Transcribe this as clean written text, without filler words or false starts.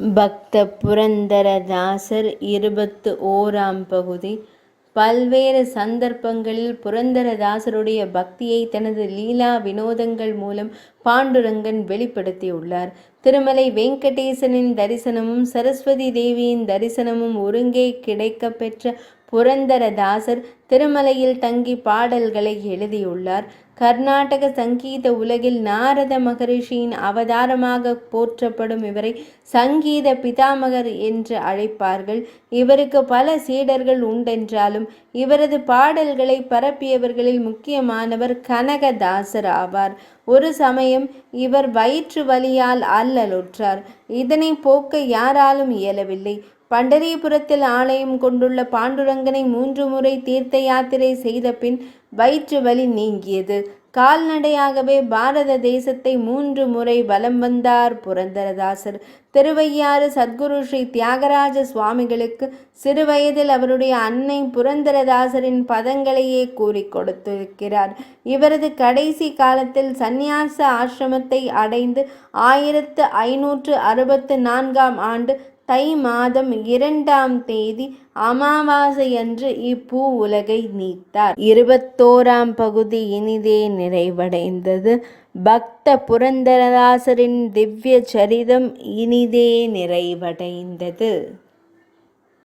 பக்த புரந்தரதாசர் 21ஆம் பகுதி. பல்வேறு சந்தர்ப்பங்களில் புரந்தரதாசருடைய பக்தியை தனது லீலா வினோதங்கள் மூலம் பாண்டுரங்கன் வெளிப்படுத்தியுள்ளார். திருமலை வெங்கடேசனின் தரிசனமும் சரஸ்வதி தேவியின் தரிசனமும் ஒருங்கே கிடைக்கப் பெற்ற புரந்தரதாசர் திருமலையில் தங்கி பாடல்களை எழுதியுள்ளார். கர்நாடக சங்கீத உலகில் நாரத மகரிஷியின் அவதாரமாக போற்றப்படும் இவரை சங்கீத பிதாமகர் என்று அழைப்பார்கள். இவருக்கு பல சீடர்கள் உண்டென்றாலும் இவரது பாடல்களை பரப்பியவர்களில் முக்கியமானவர் கனகதாசர் ஆவார். ஒரு சமயம் இவர் வயிற்று வலியால் அல்லலுற்றார். இதனை போக்க யாராலும் இயலவில்லை. பண்டரிபுரத்தில் ஆலயம் கொண்டுள்ள பாண்டுரங்கனை 3 முறை தீர்த்த யாத்திரை செய்த பின் வயிற்று வலி நீங்கியது. கால்நடையாகவே பாரத தேசத்தை 3 முறை வலம் வந்தார் புரந்தரதாசர். திருவையாறு சத்குரு ஸ்ரீ தியாகராஜ சுவாமிகளுக்கு சிறுவயதில் அவருடைய அன்னை புரந்தரதாசரின் பதங்களையே கூறி கொடுத்திருக்கிறார். இவரது கடைசி காலத்தில் சந்நியாச ஆசிரமத்தை அடைந்து 1564ஆம் ஆண்டு தை மாதம் 2ஆம் தேதி அமாவாசையன்று இப்பூ உலகை நீத்தார். 21ஆம் பகுதி இனிதே நிறைவடைந்தது. பக்த புரந்தரதாசரின் திவ்ய சரிதம் இனிதே நிறைவடைந்தது.